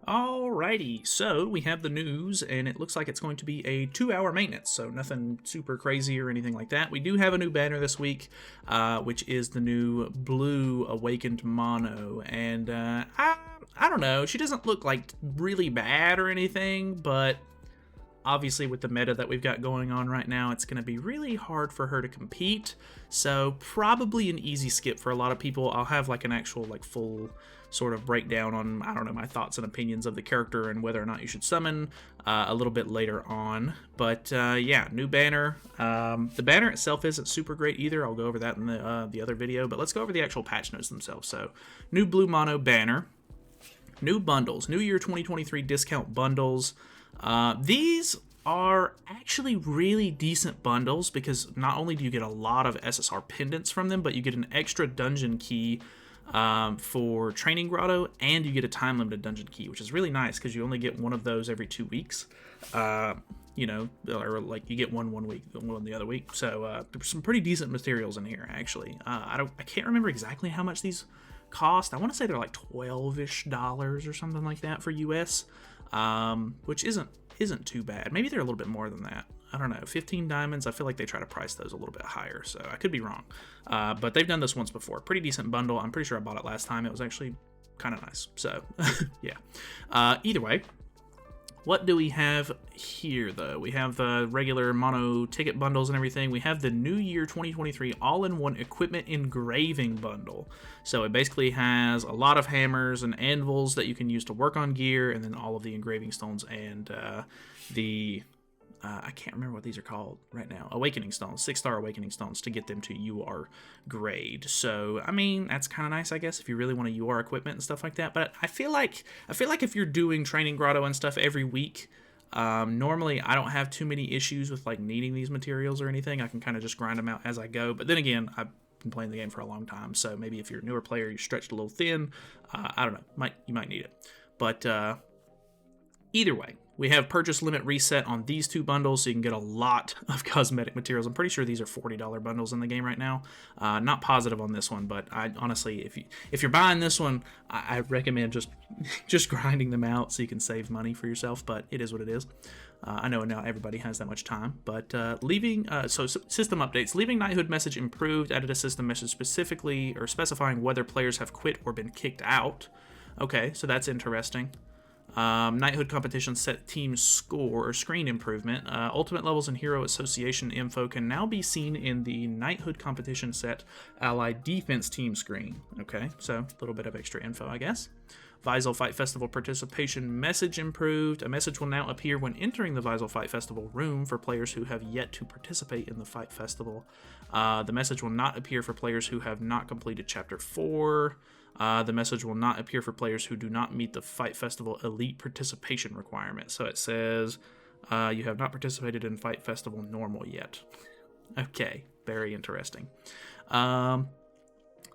Alrighty, so we have the news, and it looks like it's going to be a 2-hour maintenance, so nothing super crazy or anything like that. We do have a new banner this week, which is the new Blue Awakened Mono, and I don't know, she doesn't look like really bad or anything, but obviously with the meta that we've got going on right now, it's going to be really hard for her to compete, so probably an easy skip for a lot of people. I'll have like an actual like full sort of breakdown on, I don't know, my thoughts and opinions of the character and whether or not you should summon a little bit later on. But yeah, new banner. The banner itself isn't super great either. I'll go over that in the other video, but let's go over the actual patch notes themselves. So, new Blue Mono banner. New bundles. New Year 2023 discount bundles. These are actually really decent bundles because not only do you get a lot of SSR pendants from them, but you get an extra dungeon key for Training Grotto, and you get a time limited dungeon key, which is really nice because you only get one of those every 2 weeks. You know, or like you get one week, one the other week. So there's some pretty decent materials in here actually. I can't remember exactly how much these cost. I want to say they're like $12-ish or something like that for US, which isn't too bad. Maybe they're a little bit more than that. I don't know, 15 diamonds. I feel like they try to price those a little bit higher, so I could be wrong. But they've done this once before. Pretty decent bundle. I'm pretty sure I bought it last time. It was actually kind of nice. So yeah. Either way, what do we have here, though? We have the regular mono ticket bundles and everything. We have the New Year 2023 all-in-one equipment engraving bundle. So it basically has a lot of hammers and anvils that you can use to work on gear, and then all of the engraving stones and I can't remember what these are called right now. Awakening Stones, 6-star Awakening Stones to get them to UR grade. So, I mean, that's kind of nice, I guess, if you really want to UR equipment and stuff like that. But I feel like if you're doing Training Grotto and stuff every week, normally I don't have too many issues with like needing these materials or anything. I can kind of just grind them out as I go. But then again, I've been playing the game for a long time, so maybe if you're a newer player, you're stretched a little thin. I don't know, you might need it. But either way, we have purchase limit reset on these two bundles, so you can get a lot of cosmetic materials. I'm pretty sure these are $40 bundles in the game right now. Not positive on this one, but I honestly, if you're buying this one, I recommend just grinding them out so you can save money for yourself. But it is what it is. I know not everybody has that much time, but so system updates. Leaving Knighthood message improved. Added a system message specifically or specifying whether players have quit or been kicked out. Okay, so that's interesting. Knighthood competition set team score or screen improvement. Ultimate levels and hero association info can now be seen in the Knighthood competition set allied defense team screen. Okay, so a little bit of extra info, I guess. Visal Fight Festival participation message improved. A message will now appear when entering the Visal Fight Festival room for players who have yet to participate in the Fight Festival. The message will not appear for players who have not completed Chapter 4. The message will not appear for players who do not meet the Fight Festival Elite participation requirement. So it says you have not participated in Fight Festival Normal yet. Okay, very interesting.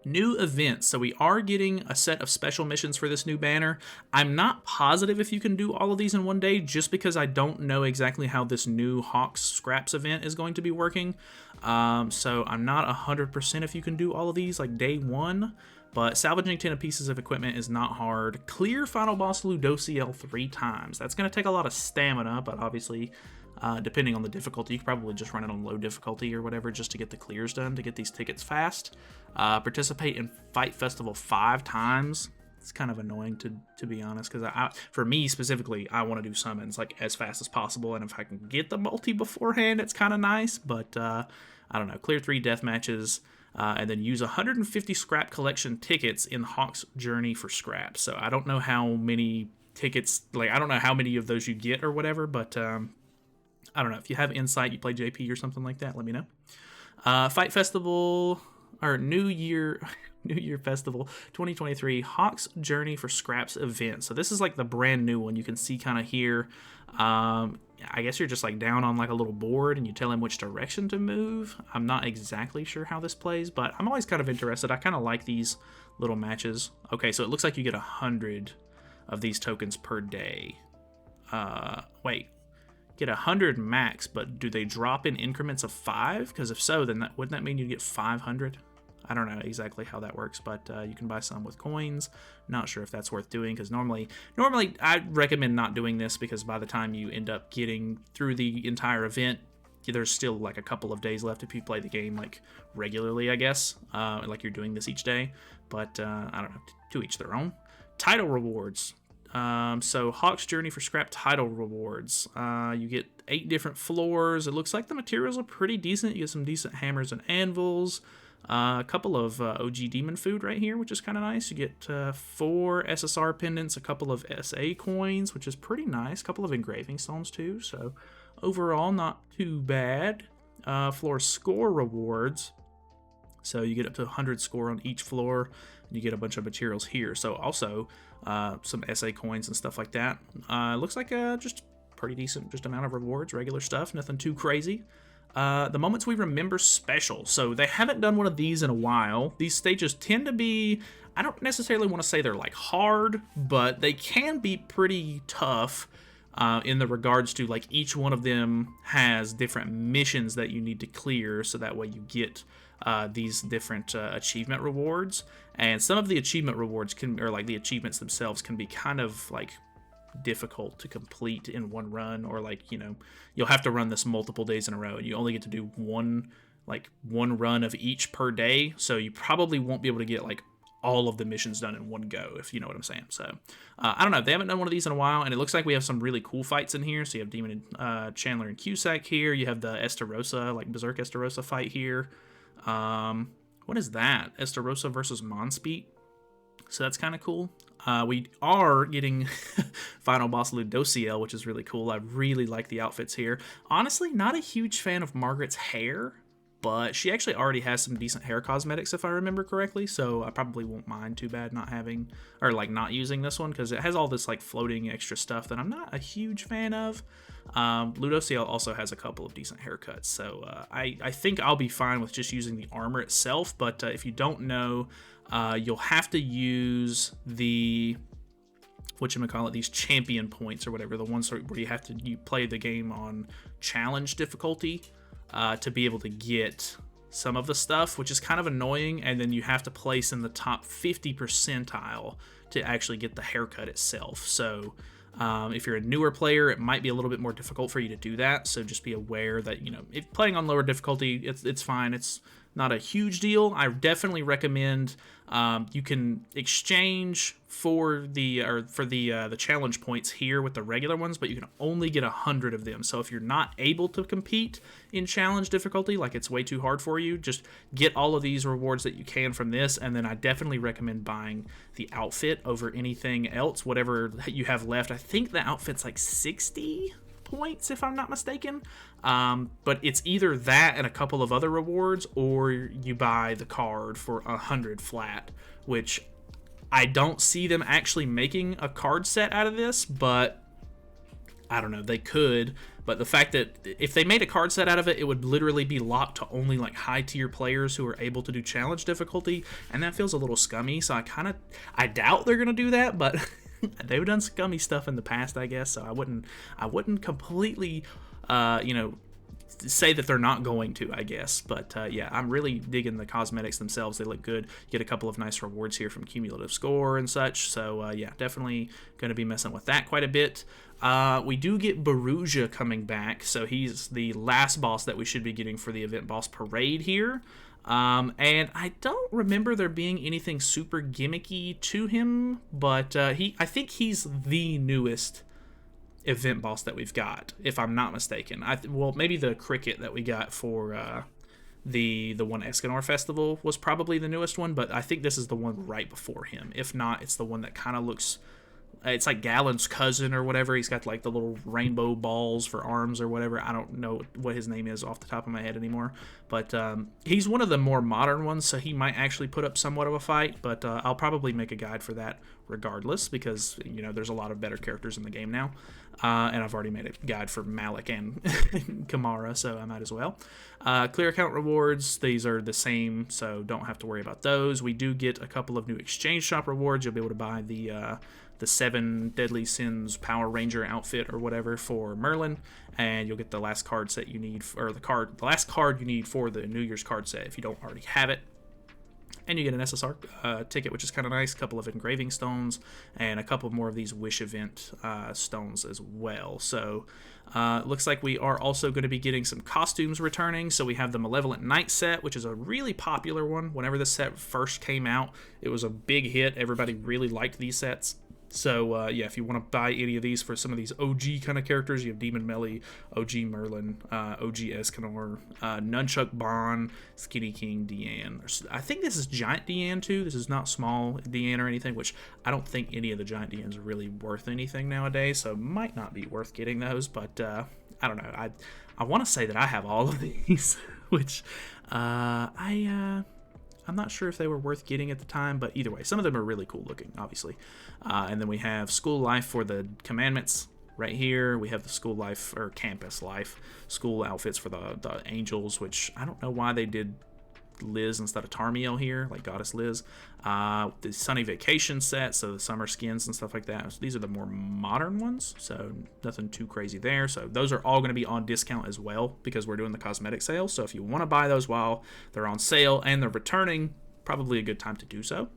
New events. So we are getting a set of special missions for this new banner. I'm not positive if you can do all of these in one day, just because I don't know exactly how this new Hawks Scraps event is going to be working. So I'm not 100% if you can do all of these like day one. But salvaging 10 pieces of equipment is not hard. Clear Final Boss Ludociel 3 times. That's going to take a lot of stamina, but obviously, depending on the difficulty, you could probably just run it on low difficulty or whatever just to get the clears done, to get these tickets fast. Participate in Fight Festival 5 times. It's kind of annoying to be honest, because for me specifically, I want to do summons like as fast as possible, and if I can get the multi beforehand, it's kind of nice, but I don't know. Clear 3 death matches. And then use 150 scrap collection tickets in Hawk's Journey for scraps. So I don't know how many tickets, like I don't know how many of those you get or whatever, but I don't know. If you have insight, you play JP or something like that, let me know. Fight Festival, or New Year Festival 2023 Hawk's Journey for Scraps event. So this is like the brand new one. You can see kind of here. I guess you're just like down on like a little board and you tell him which direction to move. I'm not exactly sure how this plays, but I'm always kind of interested. I kind of like these little matches. Okay, so it looks like you get 100 of these tokens per day. Wait, get 100 max, but do they drop in increments of 5? Because if so, then wouldn't that mean you get 500? I don't know exactly how that works, but you can buy some with coins. Not sure if that's worth doing, because normally I recommend not doing this, because by the time you end up getting through the entire event, there's still like a couple of days left if you play the game like regularly, I guess, like you're doing this each day. But I don't know, to each their own. Title rewards. So Hawk's Journey for Scrap title rewards. You get 8 different floors. It looks like the materials are pretty decent. You get some decent hammers and anvils. A couple of OG demon food right here, which is kind of nice. You get 4 SSR pendants, a couple of SA coins, which is pretty nice. A couple of engraving stones too. So overall, not too bad. Floor score rewards. So you get up to 100 score on each floor. And you get a bunch of materials here. So also some SA coins and stuff like that. Looks like just pretty decent just amount of rewards, regular stuff, nothing too crazy. The Moments We Remember special. So they haven't done one of these in a while. These stages tend to be, I don't necessarily want to say they're like hard, but they can be pretty tough in the regards to like each one of them has different missions that you need to clear, so that way you get these different achievement rewards. And some of the achievement rewards or like the achievements themselves can be kind of like difficult to complete in one run, or like, you know, you'll have to run this multiple days in a row and you only get to do one run of each per day, so you probably won't be able to get like all of the missions done in one go, if you know what I'm saying. So I don't know, they haven't done one of these in a while, and it looks like we have some really cool fights in here. So you have Demon Chandler and Cusack here. You have the Estarossa, like Berserk Estarossa fight here. What is that? Estarossa versus Monspeet. So that's kind of cool. We are getting Final Boss Ludociel, which is really cool. I really like the outfits here. Honestly, not a huge fan of Margaret's hair, but she actually already has some decent hair cosmetics, if I remember correctly, so I probably won't mind too bad not having, or like not using this one, because it has all this like floating extra stuff that I'm not a huge fan of. Ludociel also has a couple of decent haircuts, so I think I'll be fine with just using the armor itself, but if you don't know, you'll have to use the, whatchamacallit, these champion points or whatever, the ones where you play the game on challenge difficulty, to be able to get some of the stuff, which is kind of annoying, and then you have to place in the top 50 percentile to actually get the haircut itself. So if you're a newer player, it might be a little bit more difficult for you to do that, so just be aware that, you know, if playing on lower difficulty, it's fine. It's not a huge deal. I definitely recommend you can exchange for the challenge points here with the regular ones, but you can only get 100 of them. So if you're not able to compete in challenge difficulty, like it's way too hard for you, just get all of these rewards that you can from this, and then I definitely recommend buying the outfit over anything else, whatever you have left. I think the outfit's like 60 points, if I'm not mistaken, but it's either that and a couple of other rewards, or you buy the card for 100 flat, which I don't see them actually making a card set out of this, but I don't know, they could. But the fact that if they made a card set out of it, it would literally be locked to only like high tier players who are able to do challenge difficulty, and that feels a little scummy. So I doubt they're gonna do that, but they've done scummy stuff in the past, I guess, so I wouldn't completely, say that they're not going to, I guess. But yeah, I'm really digging the cosmetics themselves. They look good. Get a couple of nice rewards here from cumulative score and such. So yeah, definitely going to be messing with that quite a bit. We do get Baruja coming back, so he's the last boss that we should be getting for the Event Boss Parade here. And I don't remember there being anything super gimmicky to him, but I think he's the newest event boss that we've got, if I'm not mistaken. Well, maybe the cricket that we got for the one Escanor Festival was probably the newest one, but I think this is the one right before him. If not, it's the one that kind of looks, it's like Galen's cousin or whatever. He's got like the little rainbow balls for arms or whatever. I don't know what his name is off the top of my head anymore, but he's one of the more modern ones, so he might actually put up somewhat of a fight, but I'll probably make a guide for that regardless, because, you know, there's a lot of better characters in the game now, and I've already made a guide for Malik and Kamara, so I might as well. Clear account rewards, these are the same, so don't have to worry about those. We do get a couple of new exchange shop rewards. You'll be able to buy the 7 Deadly Sins Power Ranger outfit or whatever for Merlin, and you'll get the last card set you need, or the last card you need for the New Year's card set if you don't already have it. and you get an SSR ticket, which is kind of nice. A couple of engraving stones and a couple more of these Wish event stones as well. So looks like we are also going to be getting some costumes returning. So we have the Malevolent Knight set, which is a really popular one. Whenever this set first came out, it was a big hit. Everybody really liked these sets. So, yeah, if you want to buy any of these for some of these OG kind of characters, you have Demon Melly, OG Merlin, OG Escanor, Nunchuck Bon, Skinny King, Deanne. I think this is Giant Deanne, too. This is not small Deanne or anything, which I don't think any of the Giant Deannes are really worth anything nowadays, so might not be worth getting those, but I don't know. I want to say that I have all of these, which I'm not sure if they were worth getting at the time, but either way, some of them are really cool looking, obviously. And then we have School Life for the Commandments right here. We have the School Life, or Campus Life, school outfits for the Angels, which I don't know why they did Liz instead of Tarmiel here, like Goddess Liz. The Sunny Vacation set, so the summer skins and stuff like that. So these are the more modern ones, so nothing too crazy there. So those are all going to be on discount as well because we're doing the cosmetic sale. So if you want to buy those while they're on sale and they're returning, probably a good time to do so.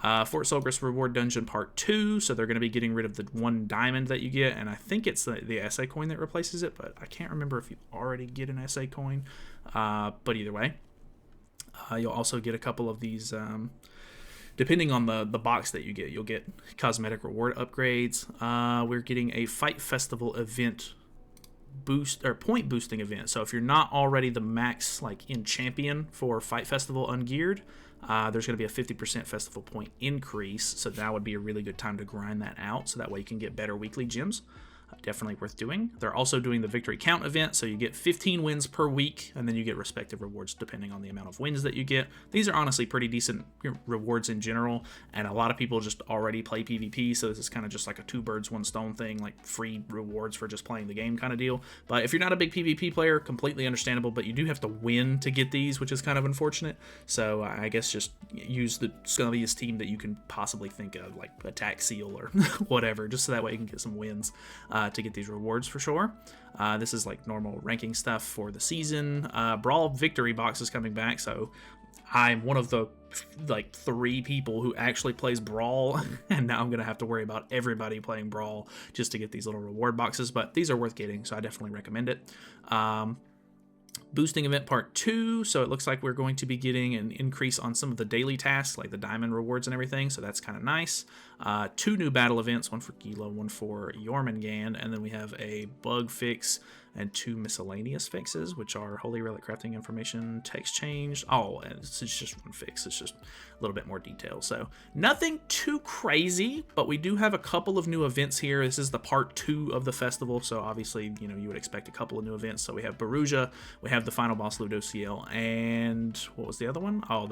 Fort Solgris Reward Dungeon Part 2, so they're going to be getting rid of the 1 diamond that you get, and I think it's the SA coin that replaces it, but I can't remember if you already get an SA coin. But either way, you'll also get a couple of these, depending on the box that you get, you'll get cosmetic reward upgrades. We're getting a Fight Festival event boost, or point boosting event. So if you're not already the max like in champion for Fight Festival ungeared, there's going to be a 50% festival point increase. So that would be a really good time to grind that out. So that way you can get better weekly gems. Definitely worth doing. They're also doing the victory count event, so you get 15 wins per week, and then you get respective rewards depending on the amount of wins that you get. These are honestly pretty decent rewards in general, and a lot of people just already play PvP, so this is kind of just like a 2 birds 1 stone thing, like free rewards for just playing the game kind of deal. But if you're not a big PvP player, completely understandable, but you do have to win to get these, which is kind of unfortunate. So I guess just use the scummiest team that you can possibly think of, like Attack Seal or whatever, just so that way you can get some wins to get these rewards for sure. This is like normal ranking stuff for the season. Brawl Victory Box is coming back, so I'm one of the like 3 people who actually plays Brawl, and now I'm gonna have to worry about everybody playing Brawl just to get these little reward boxes, but these are worth getting, so I definitely recommend it. Boosting event part 2, so it looks like we're going to be getting an increase on some of the daily tasks like the diamond rewards and everything, so that's kind of nice. 2 new battle events, one for Gila, one for Jormungand, and then we have a bug fix and 2 miscellaneous fixes, which are Holy Relic crafting information, text change. Oh, and it's just 1 fix. It's just a little bit more detail. So nothing too crazy, but we do have a couple of new events here. This is the part 2 of the festival, so obviously, you know, you would expect a couple of new events. So we have Baruja, we have the final boss Ludociel, and what was the other one? Oh,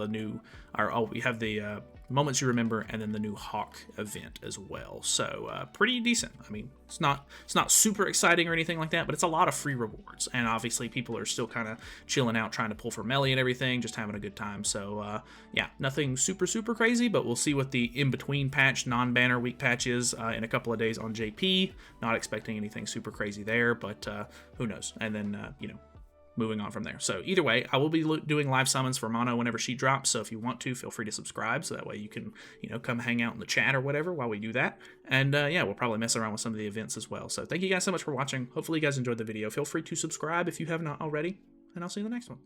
we have the Moments You Remember, and then the new Hawk event as well. So pretty decent. I mean, it's not super exciting or anything like that, but it's a lot of free rewards. And obviously people are still kind of chilling out, trying to pull for Melee and everything, just having a good time. So yeah, nothing super crazy, but we'll see what the in-between patch, non-banner week patch is in a couple of days on JP. Not expecting anything super crazy there, but who knows? And then, you know, moving on from there. So either way, I will be doing live summons for Mono whenever she drops, so if you want to, feel free to subscribe, so that way you can, you know, come hang out in the chat or whatever while we do that. And yeah, we'll probably mess around with some of the events as well. So thank you guys so much for watching. Hopefully you guys enjoyed the video. Feel free to subscribe if you have not already, and I'll see you in the next one.